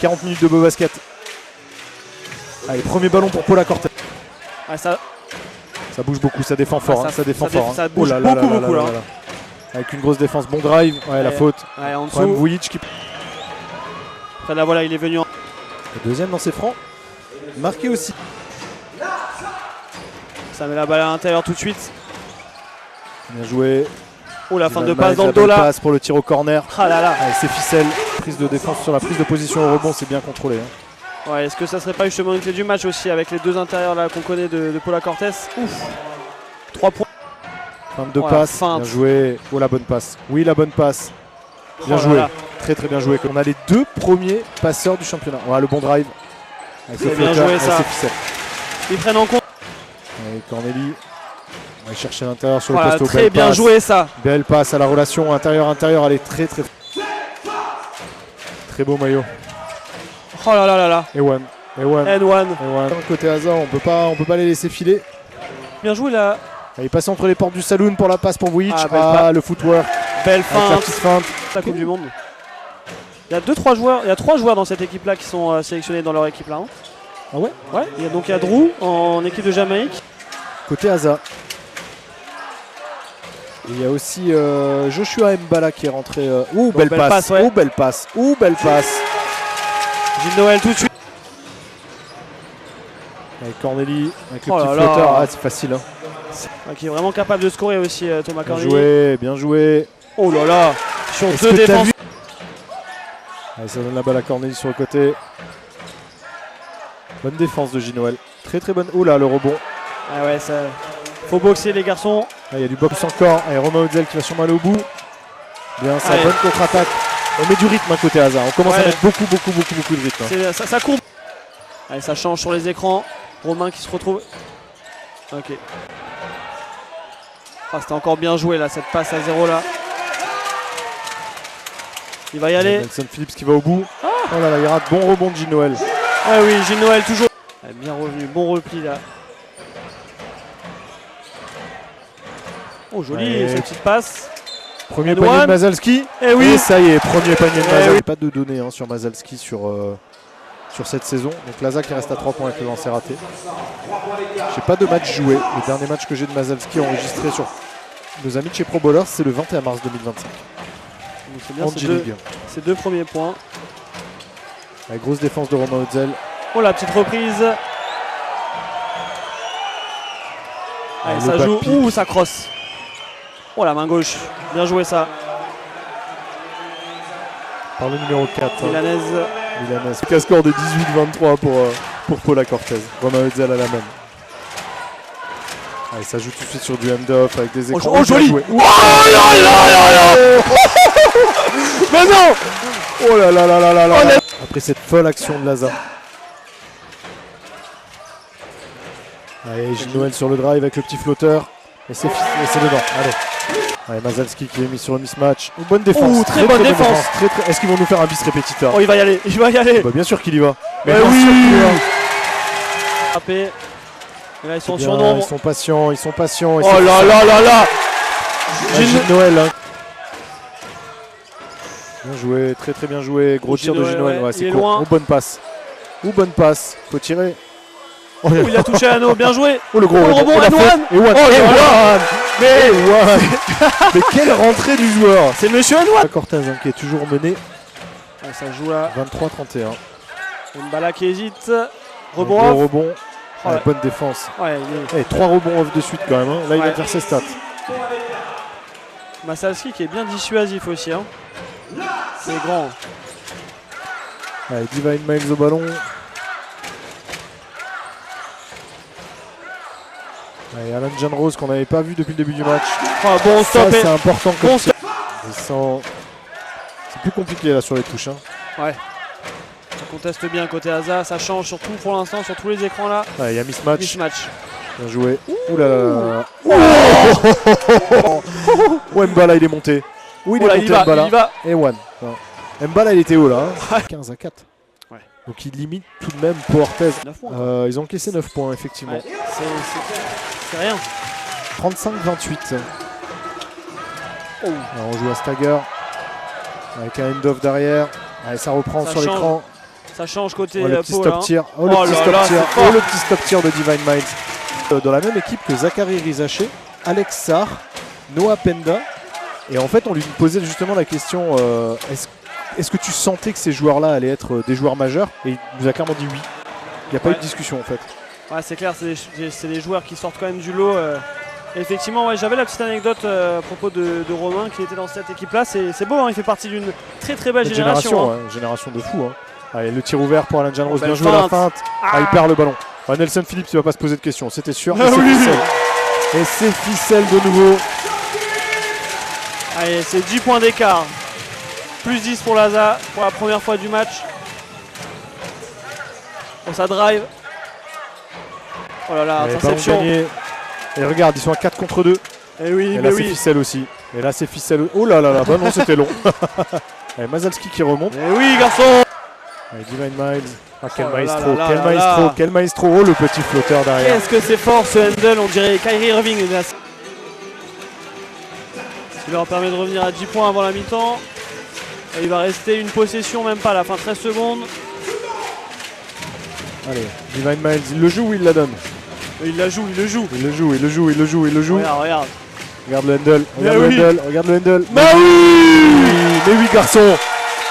40 minutes de beau basket. Allez, premier ballon pour Paula Cortez. Ah, ça bouge beaucoup, ça défend fort. Ça défend fort. Ça bouge beaucoup là. Avec une grosse défense, bon drive. Ouais, la faute. Ouais, en dessous. Vujic qui... Après là, voilà, il est venu. Le deuxième dans ses francs. Marqué aussi. Ça met la balle à l'intérieur tout de suite. Bien joué. Oh, la fin de passe dans le dos là. Passe pour le tir au corner. Ah là là. Allez, c'est ficelle. Prise de défense sur la prise de position au rebond, c'est bien contrôlé. Hein. Ouais, est-ce que ça serait pas justement une clé du match aussi avec les deux intérieurs là qu'on connaît de Paula Cortez? Ouf. 3 points. Fin de passe. Bien joué. Oh, la bonne passe. Oui, la bonne passe. Bien joué. Là. Très très bien joué. On a les deux premiers passeurs du championnat. Voilà, le bon drive. C'est bien joué ça. Ils prennent en compte. Allez, Cornélie. On va chercher l'intérieur sur le poste. Très bien joué ça. Belle passe à la relation intérieur-intérieur. Elle est très très. Très beau maillot. Oh là là là là. Ewan. Côté hasard, on peut pas les laisser filer. Bien joué là. Il est passé entre les portes du saloon pour la passe pour Vujic. Le footwork. Belle feinte. La petite feinte. La Coupe du Monde. Il y a 2-3 joueurs, il y a 3 joueurs dans cette équipe là qui sont sélectionnés dans leur équipe là. Hein. Ah ouais? Ouais. Il y a Drew en équipe de Jamaïque. Côté Asa. Et il y a aussi Joshua Mbala qui est rentré. Belle passe. Ouais. Belle passe. Belle passe. Gilles Noël tout de suite. Avec Cornélie, avec le petit flotteur. Ah, c'est facile. Hein. Qui est vraiment capable de scorer aussi, Thomas Cornélie. Bien joué, bien joué. Oh là là. Sur deux défenses. Allez, ça donne la balle à Cornélie sur le côté. Bonne défense de Gilles Noël. Très très bonne. Oh là, le rebond. Ah ouais, ça. Faut boxer les garçons. Il y a du box encore. Et Romain Hotzel qui va sûrement aller au bout. Bien, ça bonne contre-attaque. On met du rythme à côté hasard. On commence à mettre beaucoup de rythme. Hein. Ça court. Allez, ça change sur les écrans. Romain qui se retrouve. Ok. Ah, c'était encore bien joué là, cette passe à 0 là. Il va y aller. Nelson Phillips qui va au bout. Oh là là, il rate. Bon rebond de Gilles Noël. Ouais, oui, Gilles Noël toujours. Bien revenu, bon repli là. Oh, joli cette petite passe. Premier panier de Mazalski. Et ça y est, premier panier de Mazalski. Pas de données sur Mazalski sur cette saison. Donc Laza qui reste à 3 points avec le lancer raté. J'ai pas de match joué. Le dernier match que j'ai de Mazalski enregistré sur nos amis de chez Pro Bowlers, c'est le 21 mars 2025. C'est bien ces deux premiers points. La grosse défense de Romain Hotzel. Oh, la petite reprise. Allez, ça joue. Ouh, ça crosse. Oh, la main gauche. Bien joué ça. Par le numéro 4. Milanaise. Score de 18-23 pour Paula Cortez. Romain Hotzel à la même. Allez, ça joue tout de suite sur du hand-off avec des écrans. Oh, joli. Oh là là là. Mais non. Oh là là là là là. Après cette folle action de Laza. Allez, Gilles Noël sur le drive avec le petit flotteur. Et c'est dedans. Allez, Mazalski qui est mis sur le mismatch. Une bonne défense. Très bonne défense. Est-ce qu'ils vont nous faire un bis répétiteur? Oh, il va y aller. Bah, bien sûr qu'il y va. Mais oui. Et là, ils sont sur nombre. Ils sont patients. Oh là là là là. Gilles Noël. Bien joué, très très bien joué. Gros tir de Gilles Noël. Ouais, c'est court. Bonne passe. Faut tirer. Oh, il a touché l'anneau, bien joué. Oh, le gros rebond, Ewan. Mais quelle rentrée du joueur. C'est Monsieur Ewan. Cortez qui est toujours mené. Ça joue à 23-31. Mbala qui hésite. Rebond. Bonne défense. 3 rebonds off de suite quand même. Hein. Là, il va faire ses stats. Mazalski qui est bien dissuasif aussi. Hein. C'est grand. Allez, Divine Miles au ballon. Allez, Alan John Rose qu'on n'avait pas vu depuis le début du match. Bon stop. C'est important. C'est plus compliqué là sur les touches. Hein. Ouais. Ça conteste bien côté Asa. Ça change surtout pour l'instant sur tous les écrans là. Il y a mismatch. Bien joué. Ouh là là. Mbala il est monté. Oui, il est monté Mbala. Il va. Et Mbala il était haut là. 15-4. Ouais. Donc il limite tout de même pour Orthez. Ils ont encaissé 9 points effectivement. Ouais. C'est rien. 35-28. On joue à Stagger. Avec un end-off derrière. Allez, ça reprend sur l'écran. Ça change côté le petit Pau, stop là. tir. Oh là là, c'est fort. Oh, le petit stop tir de Divine Miles. Dans la même équipe que Zachary Rizaché, Alex Sarr, Noah Penda. Et en fait, on lui posait justement la question est-ce que tu sentais que ces joueurs-là allaient être des joueurs majeurs? Et il nous a clairement dit oui. Il n'y a pas eu de discussion en fait. Ouais, c'est clair, c'est des joueurs qui sortent quand même du lot. Effectivement, ouais, j'avais la petite anecdote à propos de Romain qui était dans cette équipe-là. C'est beau, hein, il fait partie d'une très très belle génération. Hein. Génération de fous. Hein. Allez, le tir ouvert pour Alan Jan Rose, bien joué feinte. la feinte. Ah, il perd le ballon. Nelson Phillips, il ne va pas se poser de questions, c'était sûr. Ah, Et c'est ficelle de nouveau. Allez, c'est 10 points d'écart. Plus 10 pour Laza pour la première fois du match. Pour sa drive. Oh là là, interception. Et regarde, ils sont à 4 contre 2. Et oui, et là, c'est ficelle aussi. Et là, c'est ficelle. Oh là là là, bah non, c'était long. Allez, Mazalski qui remonte. Et oui, garçon. Allez, Divine Miles. Ah, quel maestro, quel maestro. Oh, le petit flotteur derrière. Qu'est-ce que c'est fort ce handle, on dirait Kyrie Irving. Ce qui leur permet de revenir à 10 points avant la mi-temps. Et il va rester une possession, même pas à la fin, 13 secondes. Allez, Divine Miles, il le joue ou il la donne? Il la joue, il le joue. Il le joue, il le joue, il le joue, il le joue. Regarde, regarde. Regarde le handle, regarde oui. le handle, regarde le handle. Mais oui! Mais oui, garçon.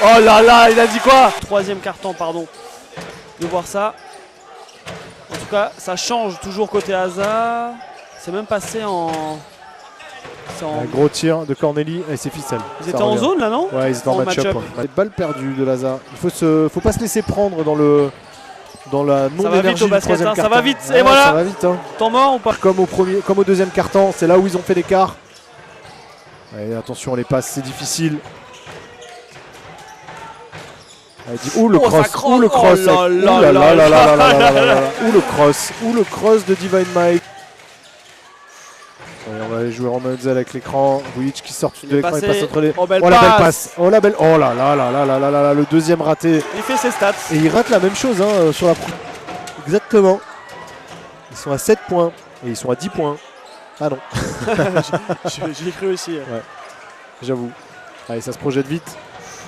Oh là là, il a dit quoi? Troisième carton, pardon. De voir ça. En tout cas, ça change toujours côté Hazard. C'est même passé en... Un gros tir de Corneli et c'est ficelle. Ils étaient en zone là, non? Ouais, ils étaient en match-up. Ouais. Balle perdue de Laza. Il faut pas se laisser prendre dans la non-énergie du troisième carton. Ça va vite, ouais, et voilà. Ça va vite. Hein. Temps mort ou pas? Comme au deuxième carton, c'est là où ils ont fait l'écart. Attention, les passes, c'est difficile. Ouh le cross, ouh le cross, ouh là là là là là là là, ouh le cross de Divine Mike. On va aller jouer Romain Hutzel avec l'écran. Vujic qui sort de l'écran, il passe entre les. Oh, la belle passe. Oh la belle. Oh là là là là là là là, le deuxième raté. Il fait ses stats. Et il rate la même chose hein, sur la. Exactement. Ils sont à 7 points et ils sont à 10 points. Ah non. J'y ai cru aussi. Ouais. J'avoue. Allez, ça se projette vite.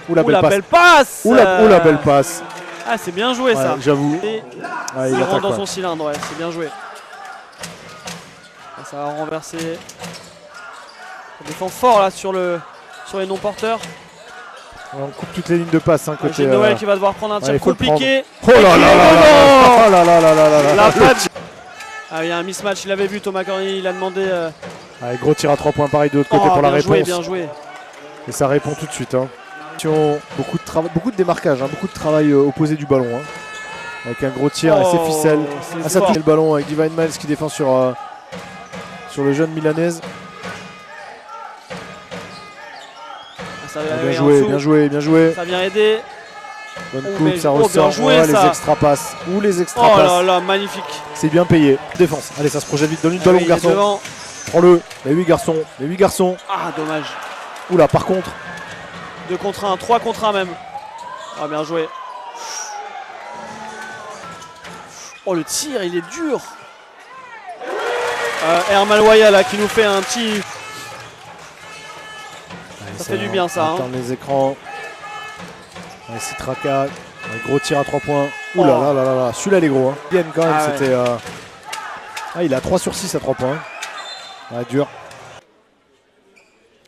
Ouh la belle passe. Ouh la belle passe. Ah, c'est bien joué ça. J'avoue. Il rentre dans son cylindre, ouais, c'est bien joué. Ça va renverser. Ça défend fort là sur les non-porteurs. On coupe toutes les lignes de passe. Hein, côté Noël qui va devoir prendre un tir compliqué. Oh là là là là là là. La patte. Ah, il y a un mismatch, il avait vu Thomas Corneli, il a demandé. Allez, gros tir à 3 points pareil de l'autre côté pour la réponse. Bien joué. Et ça répond tout de suite. Hein. Beaucoup de démarquage, hein, beaucoup de travail opposé du ballon. Hein. Avec un gros tir et c'est ficelle. Ça touche le ballon avec Divine Miles qui défend sur le jeune Milanaise. Bien joué, bien joué, bien joué. Ça vient aider. Bonne coupe, ça ressort. Les extra passes. Ou les extra passes. Oh là là, magnifique. C'est bien payé. Défense. Allez, ça se projette vite. Donne-lui le ballon, garçon. Prends-le. Les 8 garçons. Les 8 garçons. Ah, dommage. Oula, par contre. 2 contre 1, 3 contre 1 même. Ah, bien joué. Oh, le tir, il est dur. Herman Waya là qui nous fait un petit. Ça fait du bien ça. Hein. Les écrans. Citraca. Un gros tir à 3 points. Ouh là là là là là. Celui-là, il est gros. Hein. Bien quand même, c'était. Il a 3 sur 6 à 3 points. Ah, dur.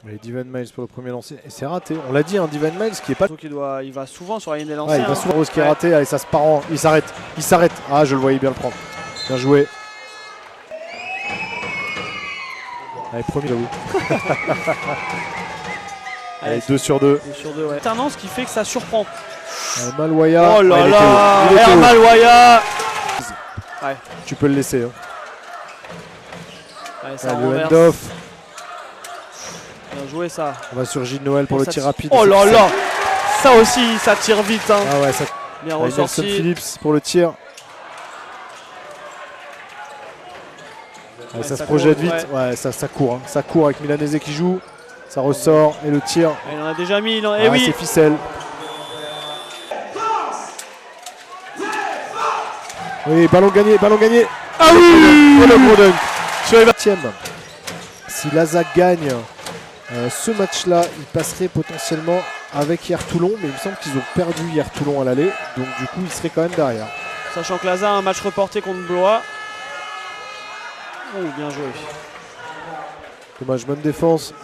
Allez, Divine Miles pour le premier lancer. Et c'est raté. On l'a dit, hein, Divine Miles qui est pas. Il va souvent sur la ligne des lancers. Il va souvent Rose qui est raté. Allez, ça se part en. Il s'arrête. Il s'arrête. Ah, je le voyais bien le prendre. Bien joué. Allez, premier, j'avoue. Allez, 2 sur 2. 2 sur 2, ouais. Alternance qui fait que ça surprend. Malwaya. Oh là là, Malwaya. Ouais. Tu peux le laisser. Hein. Ouais, ça le hand-off. Bien joué ça. On va sur Gilles Noël pour le tir rapide. Oh là là. Ça aussi, ça tire vite. Hein. Ah ouais, ça. Bien ressorti. Nelson Phillips pour le tir. Ouais, ça se projette vite. Ouais, ça court. Hein. Ça court avec Milanese qui joue. Ça ressort et le tir. Il en a déjà mis. Et oui. C'est ficelle. Oui, ballon gagné, ballon gagné. Ah oui. Et le gros dunk. Sur les 20e. Si Laza gagne ce match-là, il passerait potentiellement avec hier Toulon, mais il me semble qu'ils ont perdu hier Toulon à l'aller, donc du coup ils seraient quand même derrière. Sachant que Laza a un match reporté contre Blois. Oh, bien joué. Dommage, bonne défense.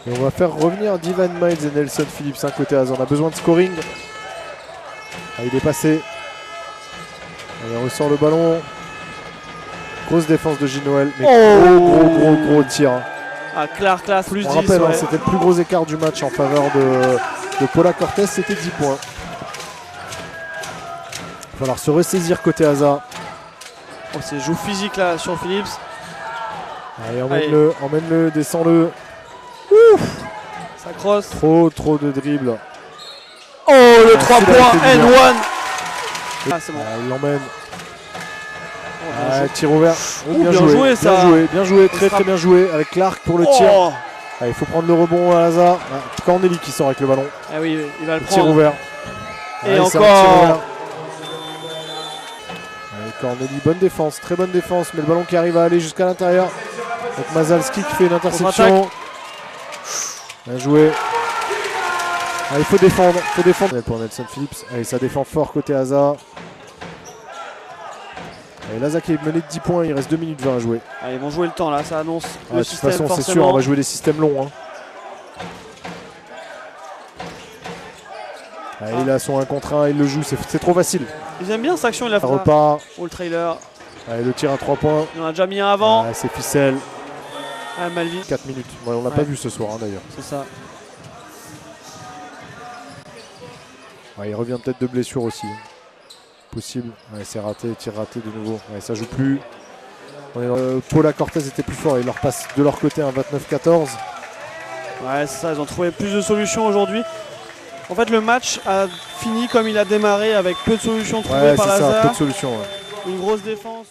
Et on va faire revenir Divan Miles et Nelson Phillips un côté Asa. On a besoin de scoring. Ah, il est passé. Allez, on ressort le ballon. Grosse défense de Ginoël. Mais gros tir. Ah, Clark, plus 10. On rappelle, ouais. c'était le plus gros écart du match en faveur de Paula Cortez. C'était 10 points. Il va falloir se ressaisir côté Asa. Oh, c'est joue physique là sur Phillips. Allez, emmène-le, descends-le. Ouf, ça crosse. Trop de dribbles. Oh, le 3 points, N1. Ah, c'est bon. Il l'emmène. Oh, tir ouvert. Oh, bien joué, ça. Bien joué, très bien joué avec Clark pour le tir. Il faut prendre le rebond à Asa. Corneli qui sort avec le ballon. Ah oui, il va le prendre. Tir ouvert. Et encore. Corneli, bonne défense, très bonne défense, mais le ballon qui arrive à aller jusqu'à l'intérieur. Donc Mazalski qui fait une interception. Bien joué. Il faut défendre, pour Nelson Phillips. Allez, ça défend fort côté Asa. Allez, Laza qui est mené de 10 points, il reste 2 minutes 20 à jouer. Ils vont jouer le temps là, ça annonce le système. De toute façon, c'est sûr, on va jouer des systèmes longs. Allez, il a son 1 contre 1, il le joue, c'est trop facile. Ils aiment bien cette action, il a fait. Repart. Oh, le trailer. Allez, le tir à 3 points. Il en a déjà mis un avant. C'est ficelle. Malvin. 4 minutes. Ouais, on l'a pas vu ce soir d'ailleurs. C'est ça. Il revient peut-être de blessure aussi. Possible. C'est raté, tir raté de nouveau. Ça joue plus. Paula Cortez était plus fort. Il leur passe de leur côté un 29-14. Ouais, c'est ça. Ils ont trouvé plus de solutions aujourd'hui. En fait, le match a fini comme il a démarré avec peu de solutions trouvées par Lazare. Peu de solutions. Une grosse défense.